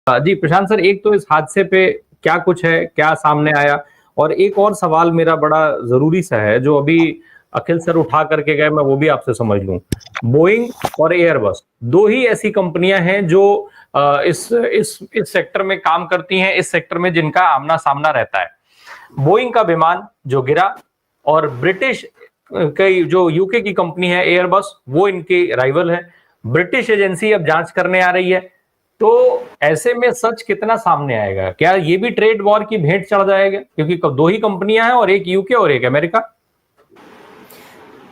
जी प्रशांत sir, एक तो इस हादसे पे क्या कुछ है, क्या सामने आया, और एक और सवाल मेरा बड़ा जरूरी सा है जो अभी अखिल सर उठा करके गए, मैं वो भी आपसे समझ लूं। बोइंग और एयरबस दो ही ऐसी कंपनियां हैं जो इस सेक्टर में काम करती हैं, इस सेक्टर में जिनका आमना सामना रहता है। बोइंग का विमान जो गिरा, और ब्रिटिश कई जो यूके की कंपनी है एयरबस, वो इनकी राइवल है। ब्रिटिश एजेंसी अब जांच करने आ रही है। तो ऐसे में सच कितना सामने आएगा? क्या ये भी ट्रेड वॉर की भेंट चढ़ जाएगा? क्योंकि दो ही कंपनियां हैं, और एक यूके और एक अमेरिका।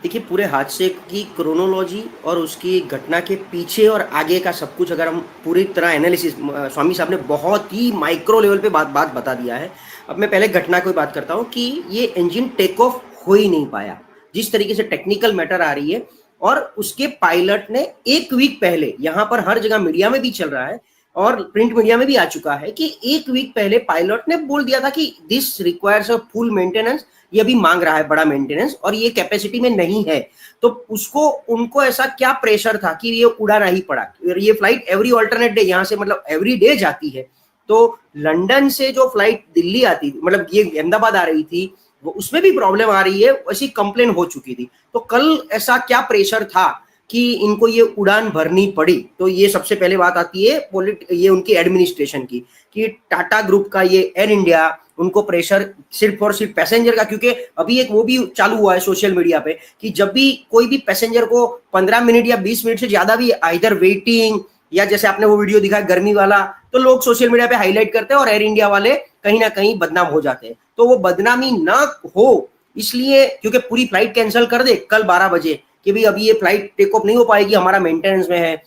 देखिए, पूरे हादसे की क्रोनोलॉजी और उसकी घटना के पीछे और आगे का सब कुछ अगर हम पूरी तरह एनालिसिस, स्वामी साहब ने बहुत ही माइक्रो लेवल पे बात बता दिया है। अब मैं पहले घटना की बात करता हूँ कि ये इंजन टेक ऑफ हो ही नहीं पाया, जिस तरीके से टेक्निकल मैटर आ रही है। और उसके पायलट ने एक वीक पहले, यहाँ पर हर जगह मीडिया में भी चल रहा है और प्रिंट मीडिया में भी आ चुका है कि एक वीक पहले पायलट ने बोल दिया था कि this requires a full maintenance, ये भी मांग रहा है बड़ा मेंटेनेंस और ये कैपेसिटी में नहीं है। तो उसको उनको ऐसा क्या प्रेशर था कि ये उड़ाना ही पड़ा। ये फ्लाइट एवरी ऑल्टरनेट डे यहाँ से मतलब एवरी डे जाती है। तो लंदन से जो फ्लाइट दिल्ली आती थी, मतलब ये अहमदाबाद आ रही थी, वो उसमें भी प्रॉब्लम आ रही है, वैसी कंप्लेन हो चुकी थी। तो कल ऐसा क्या प्रेशर था कि इनको ये उड़ान भरनी पड़ी। तो ये सबसे पहले बात आती है ये उनकी एडमिनिस्ट्रेशन की, कि टाटा ग्रुप का ये एयर इंडिया, उनको प्रेशर सिर्फ और सिर्फ पैसेंजर का। क्योंकि अभी एक वो भी चालू हुआ है सोशल मीडिया पे कि जब भी कोई भी पैसेंजर को 15 मिनट या 20 मिनट से ज्यादा भी आइदर वेटिंग, या जैसे आपने वो वीडियो दिखा गर्मी वाला, तो लोग सोशल मीडिया पे हाईलाइट करते हैं और एयर इंडिया वाले कहीं ना कहीं बदनाम हो जाते हैं। तो वो बदनामी ना हो इसलिए, क्योंकि पूरी फ्लाइट कैंसिल कर दे कल 12 बजे कि भाई अभी ये फ्लाइट टेक ऑफ नहीं हो पाएगी, हमारा मेंटेनेंस में है,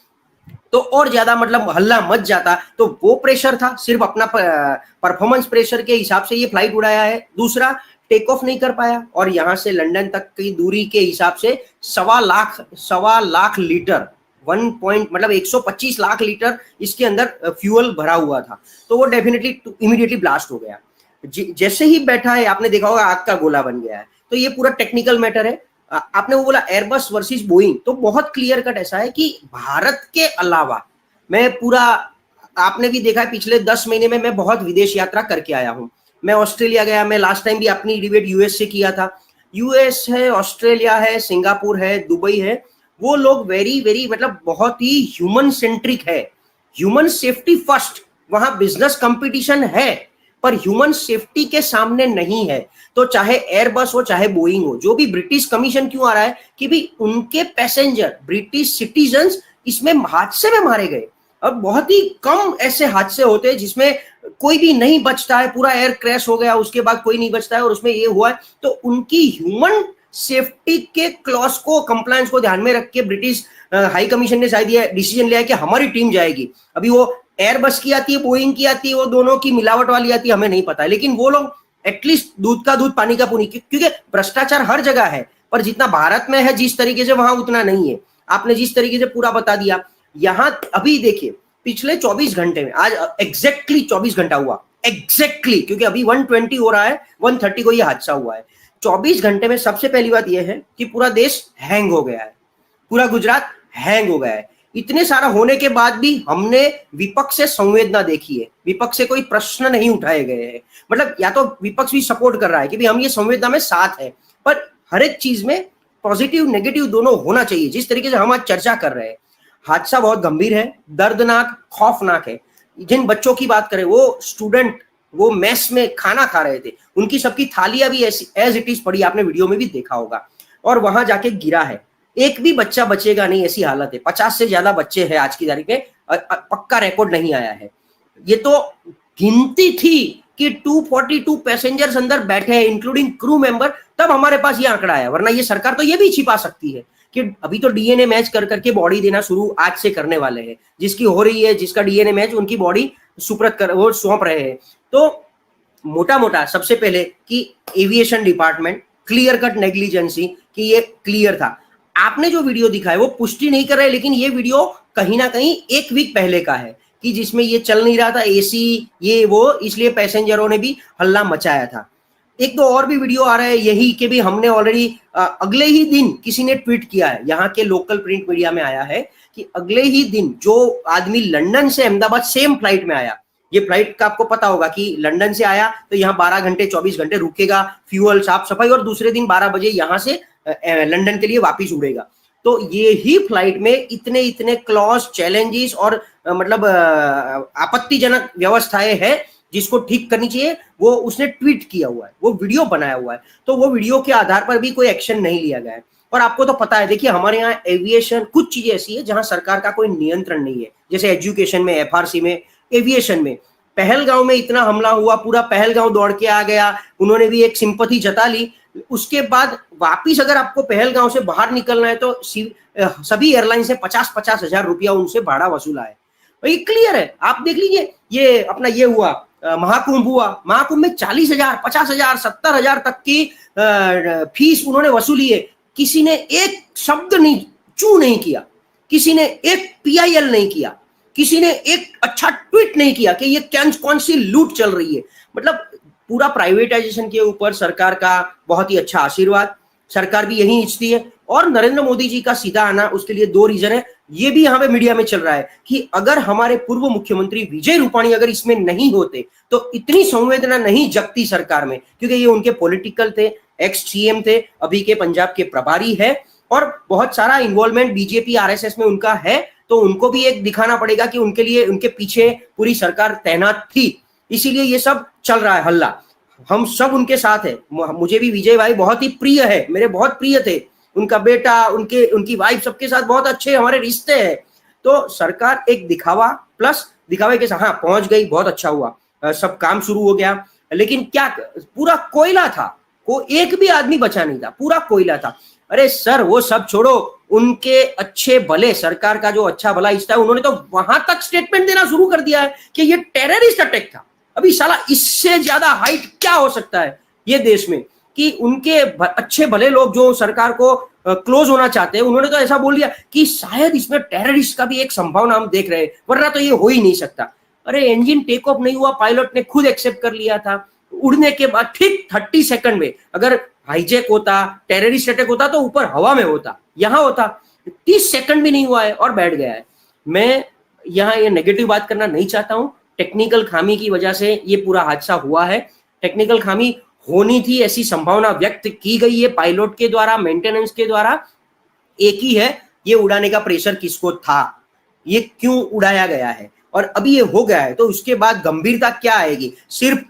तो और ज्यादा मतलब हल्ला मच जाता। तो वो प्रेशर था, सिर्फ अपना परफॉर्मेंस प्रेशर के हिसाब से ये फ्लाइट उड़ाया है। दूसरा, टेक ऑफ नहीं कर पाया और यहां से लंदन तक की दूरी के हिसाब से 1.25 लाख लीटर, 1 पॉइंट मतलब 125 लाख लीटर इसके अंदर फ्यूल भरा हुआ था। तो वो डेफिनेटली इमीडिएटली ब्लास्ट हो गया। जैसे ही बैठा है, आपने देखा होगा आग का गोला बन गया है। तो ये पूरा टेक्निकल मैटर है। आपने वो बोला एयरबस वर्सेस बोइंग, तो बहुत क्लियर कट ऐसा है कि भारत के अलावा, मैं पूरा, आपने भी देखा है पिछले 10 महीने में मैं बहुत विदेश यात्रा करके आया हूं। मैं ऑस्ट्रेलिया गया, मैं लास्ट टाइम भी अपनी डिबेट यूएस से किया था। यूएस है, ऑस्ट्रेलिया है, सिंगापुर है, दुबई है, वो लोग वेरी वेरी मतलब बहुत ही ह्यूमन सेंट्रिक है, ह्यूमन सेफ्टी फर्स्ट। वहां बिजनेस कंपटीशन है पर ह्यूमन सेफ्टी के सामने नहीं है। तो चाहे एयरबस हो चाहे बोइंग हो, जो भी ब्रिटिश कमीशन क्यों आ रहा है कि भी उनके पैसेंजर ब्रिटिश सिटीजन्स इसमें हादसे में मारे गए। अब बहुत ही कम ऐसे हादसे होते हैं जिसमें कोई भी नहीं बचता है, पूरा एयर क्रैश हो गया उसके बाद कोई नहीं बचता है और उसमें ये हुआ है। तो उनकी ह्यूमन सेफ्टी के क्लॉज को, कंप्लायंस को ध्यान में रख के ब्रिटिश हाई कमीशन ने शायद ये डिसीजन लिया है कि हमारी टीम जाएगी। अभी वो एयरबस की आती है, बोइंग की आती है, वो दोनों की मिलावट वाली आती है, हमें नहीं पता है। लेकिन वो लोग एटलीस्ट दूध का दूध पानी का पानी, क्योंकि भ्रष्टाचार हर जगह है पर जितना भारत में है जिस तरीके से वहां उतना नहीं है। आपने जिस तरीके से पूरा बता दिया। यहां अभी देखिए पिछले 24 घंटे में, आज एग्जैक्टली 24 घंटा हुआ, एग्जैक्टली, क्योंकि अभी 120 हो रहा है, 130 को ये हादसा हुआ है। 24 घंटे में सबसे पहली बात यह है कि पूरा देश हैंग हो गया है, पूरा गुजरात हैंग हो गया है। इतने सारा होने के बाद भी हमने विपक्ष से संवेदना देखी है, विपक्ष से कोई प्रश्न नहीं उठाए गए हैं। मतलब या तो विपक्ष भी सपोर्ट कर रहा है कि भाई हम ये संवेदना में साथ है, पर हर एक चीज में पॉजिटिव नेगेटिव दोनों होना चाहिए। जिस तरीके से हम आज चर्चा कर रहे हैं, हादसा बहुत गंभीर है, दर्दनाक, खौफनाक है। जिन बच्चों की बात करें, वो स्टूडेंट, वो मेस में खाना खा रहे थे, उनकी सबकी थालियां भी ऐसी एज इट इज पड़ी, आपने वीडियो में भी देखा होगा, और वहां जाके गिरा है। एक भी बच्चा बचेगा नहीं ऐसी हालत है। 50 से ज्यादा बच्चे हैं आज की तारीख में, पक्का रिकॉर्ड नहीं आया है। ये तो गिनती थी कि 242 पैसेंजर्स अंदर बैठे हैं इंक्लूडिंग क्रू मेंबर, तब हमारे पास ये आंकड़ा आया। वरना ये सरकार तो ये भी छिपा सकती है कि अभी तो डीएनए मैच कर करके बॉडी देना शुरू आज से करने वाले हैं। जिसकी हो रही है, जिसका डीएनए मैच, उनकी बॉडी सुप्रत कर वो सौंप रहे हैं। तो मोटा मोटा सबसे पहले कि aviation department clear cut negligence, कि ये क्लियर था। आपने जो वीडियो दिखा है वो पुष्टि नहीं कर रहे, लेकिन ये वीडियो कहीं ना कहीं एक वीक पहले का है कि जिसमें ये चल नहीं रहा था एसी ये वो, इसलिए पैसेंजरों ने भी हल्ला मचाया था। एक दो और भी वीडियो आ रहा है यही कि भी हमने ऑलरेडी अगले ही दिन किसी ने ट्वीट किया है, यहाँ के लोकल प्रिंट मीडिया में आया है कि अगले ही दिन जो आदमी लंदन से अहमदाबाद सेम फ्लाइट में आया, ये फ्लाइट का आपको पता होगा कि लंदन से आया तो यहाँ 12 घंटे 24 घंटे रुकेगा, फ्यूअल साफ सफाई, और दूसरे दिन 12 बजे यहाँ से लंदन के लिए वापिस उड़ेगा। तो ये ही फ्लाइट में इतने इतने क्लॉज, चैलेंजेस और मतलब आपत्तिजनक व्यवस्थाएं हैं जिसको ठीक करनी चाहिए, वो उसने ट्वीट किया हुआ है, वो वीडियो बनाया हुआ है। तो वो वीडियो के आधार पर भी कोई एक्शन नहीं लिया गया है। और आपको तो पता है, देखिए हमारे यहाँ एविएशन कुछ चीजें ऐसी है जहां सरकार का कोई नियंत्रण नहीं है, जैसे एजुकेशन में, एफआरसी में, एविएशन में। पहलगांव में इतना हमला हुआ, पूरा पहलगांव दौड़ के आ गया, उन्होंने भी एक सिंपैथी जता ली। उसके बाद वापिस अगर आपको पहलगांव से बाहर निकलना है तो सभी एयरलाइन से 50-50 हजार रुपया उनसे भाड़ा वसूला है। ये क्लियर है, आप देख लीजिए। ये अपना ये हुआ महाकुंभ हुआ, महाकुंभ में 40,000, 50,000, 70,000 तक की फीस उन्होंने वसूली है। किसी ने एक शब्द नहीं, चू नहीं किया, किसी ने एक PIL नहीं किया, किसी ने एक अच्छा ट्वीट नहीं किया कि ये कौन सी लूट चल रही है। मतलब पूरा प्राइवेटाइजेशन के ऊपर सरकार का बहुत ही अच्छा आशीर्वाद, सरकार भी यही इच्छती है। और नरेंद्र मोदी जी का सीधा आना, उसके लिए दो रीजन है, ये भी यहाँ पे मीडिया में चल रहा है कि अगर हमारे पूर्व मुख्यमंत्री विजय रूपाणी अगर इसमें नहीं होते तो इतनी संवेदना नहीं जगती सरकार में, क्योंकि ये उनके पॉलिटिकल थे, एक्स CM थे, अभी के पंजाब के प्रभारी है, और बहुत सारा इन्वॉल्वमेंट बीजेपी RSS में उनका है। तो उनको भी एक दिखाना पड़ेगा कि उनके लिए, उनके पीछे पूरी सरकार तैनात थी, इसीलिए ये सब चल रहा है हल्ला। हम सब उनके साथ है। मुझे भी विजय भाई बहुत ही प्रिय है, मेरे बहुत प्रिय थे, उनका बेटा, उनकी वाइफ, सबके साथ बहुत अच्छे हमारे रिश्ते हैं। तो सरकार एक दिखावा प्लस दिखावे के साथ, हाँ पहुंच गई, बहुत अच्छा हुआ, सब काम शुरू हो गया, लेकिन क्या पूरा कोयला था, एक भी आदमी बचा नहीं था, पूरा कोयला था। अरे सर वो सब छोड़ो, उनके अच्छे भले, सरकार का जो अच्छा भला हिस्सा है, उन्होंने तो वहां तक स्टेटमेंट देना शुरू कर दिया है कि ये टेररिस्ट अटैक था। अभी साला इससे ज्यादा हाइट क्या हो सकता है ये देश में, कि उनके अच्छे भले लोग जो सरकार को क्लोज होना चाहते हैं, उन्होंने तो ऐसा बोल दिया कि शायद इसमें टेररिस्ट का भी एक संभावना हम देख रहे हैं, वरना तो ये हो ही नहीं सकता। अरे इंजन टेक ऑफ नहीं हुआ, पायलट ने खुद एक्सेप्ट कर लिया था, उड़ने के बाद ठीक 30 सेकंड में अगर हाईजैक होता, टेररिस्ट अटैक होता तो ऊपर हवा में होता, यहां होता 30 सेकंड भी नहीं हुआ है और बैठ गया है। मैं यहाँ ये नेगेटिव बात करना नहीं चाहता हूं, टेक्निकल खामी की वजह से ये पूरा हादसा हुआ है, टेक्निकल खामी होनी थी ऐसी संभावना व्यक्त की गई है पायलट के द्वारा, मेंटेनेंस के द्वारा। एक ही है, ये उड़ाने का प्रेशर किसको था, ये क्यों उड़ाया गया है, और अभी ये हो गया है तो उसके बाद गंभीरता क्या आएगी। सिर्फ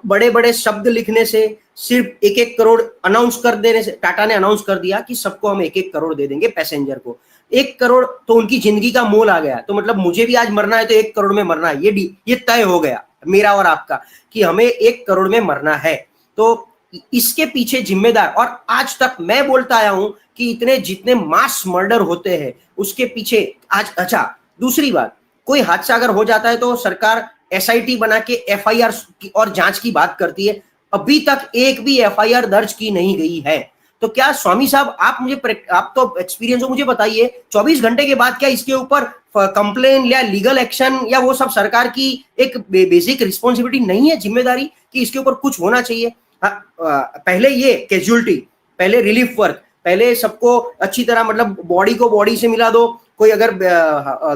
बड़े बड़े शब्द लिखने से, सिर्फ 1-1 करोड़ अनाउंस कर देने से, टाटा ने अनाउंस कर दिया कि सबको हम 1-1 करोड़ दे देंगे पैसेंजर को, 1 करोड़ तो उनकी जिंदगी का मोल आ गया। तो मतलब मुझे भी आज मरना है तो 1 करोड़ में मरना है, ये तय हो गया मेरा और आपका कि हमें 1 करोड़ में मरना है। तो इसके पीछे जिम्मेदार, और आज तक मैं बोलता आया हूं कि इतने जितने मास मर्डर होते हैं उसके पीछे आज, अच्छा दूसरी बात, कोई हादसा अगर हो जाता है तो सरकार SIT बना के FIR और जांच की बात करती है, अभी तक एक भी FIR दर्ज की नहीं गई है। तो क्या स्वामी साहब आप तो एक्सपीरियंस हो, मुझे बताइए 24 घंटे के बाद क्या इसके ऊपर कंप्लेन या लीगल एक्शन या वो सब सरकार की एक बेसिक रिस्पॉन्सिबिलिटी नहीं है, जिम्मेदारी कि इसके ऊपर कुछ होना चाहिए। पहले ये कैजुअलिटी, पहले रिलीफ वर्क, पहले सबको अच्छी तरह मतलब बॉडी को बॉडी से मिला दो, कोई अगर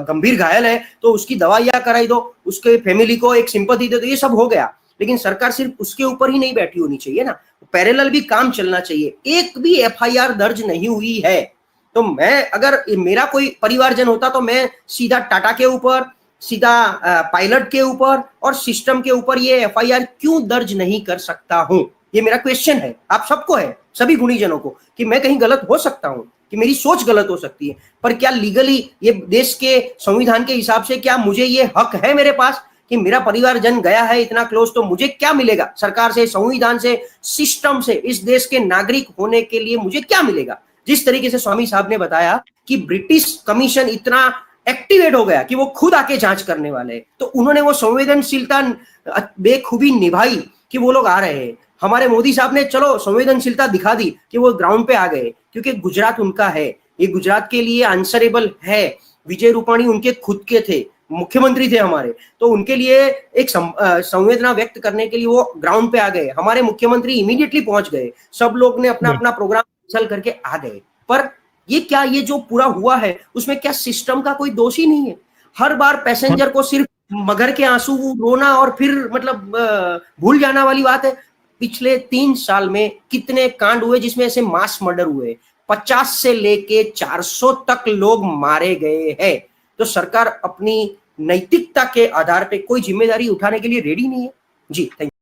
गंभीर घायल है तो उसकी दवाइयां कराई दो, उसके फैमिली को एक सिंपैथी दे दो, ये सब हो गया। लेकिन सरकार सिर्फ उसके ऊपर ही नहीं बैठी होनी चाहिए ना, पैरेलल भी काम चलना चाहिए। एक भी FIR दर्ज नहीं हुई है तो मैं, अगर मेरा कोई परिवारजन होता तो मैं सीधा टाटा के ऊपर, सीधा पायलट के ऊपर और सिस्टम के ऊपर ये FIR क्यों दर्ज नहीं कर सकता हूं, ये मेरा क्वेश्चन है आप सबको है, सभी गुणीजनों को, कि मैं कहीं गलत हो सकता हूं, कि मेरी सोच गलत हो सकती है, पर क्या लीगली ये देश के संविधान के हिसाब से क्या मुझे ये हक है मेरे पास कि मेरा परिवारजन गया है इतना क्लोज तो मुझे क्या मिलेगा सरकार से, संविधान से, सिस्टम से, इस देश के नागरिक होने के लिए मुझे क्या मिलेगा। जिस तरीके से स्वामी साहब ने बताया कि ब्रिटिश कमीशन इतना एक्टिवेट हो गया कि वो खुद आके जांच करने वाले हैं, तो उन्होंने वो संवेदनशीलता बेखूबी निभाई कि वो लोग आ रहे हैं। हमारे मोदी साहब ने चलो संवेदनशीलता दिखा दी कि वो ग्राउंड पे आ गए, क्योंकि गुजरात उनका है, ये गुजरात के लिए आंसरेबल है। विजय रूपाणी उनके खुद के थे, मुख्यमंत्री थे हमारे, तो उनके लिए एक संवेदना व्यक्त करने के लिए वो ग्राउंड पे आ गए। हमारे मुख्यमंत्री इमीडिएटली पहुंच गए, सब लोग ने अपना अपना प्रोग्राम कैंसिल करके आ गए। पर ये जो पूरा हुआ है उसमें क्या सिस्टम का कोई दोष ही नहीं है? हर बार पैसेंजर को सिर्फ मगर के आंसू रोना और फिर मतलब भूल जाना वाली बात है। पिछले 3 साल में कितने कांड हुए जिसमें ऐसे मास मर्डर हुए, 50 से लेके 400 तक लोग मारे गए हैं। तो सरकार अपनी नैतिकता के आधार पे कोई जिम्मेदारी उठाने के लिए रेडी नहीं है। जी, थैंक यू।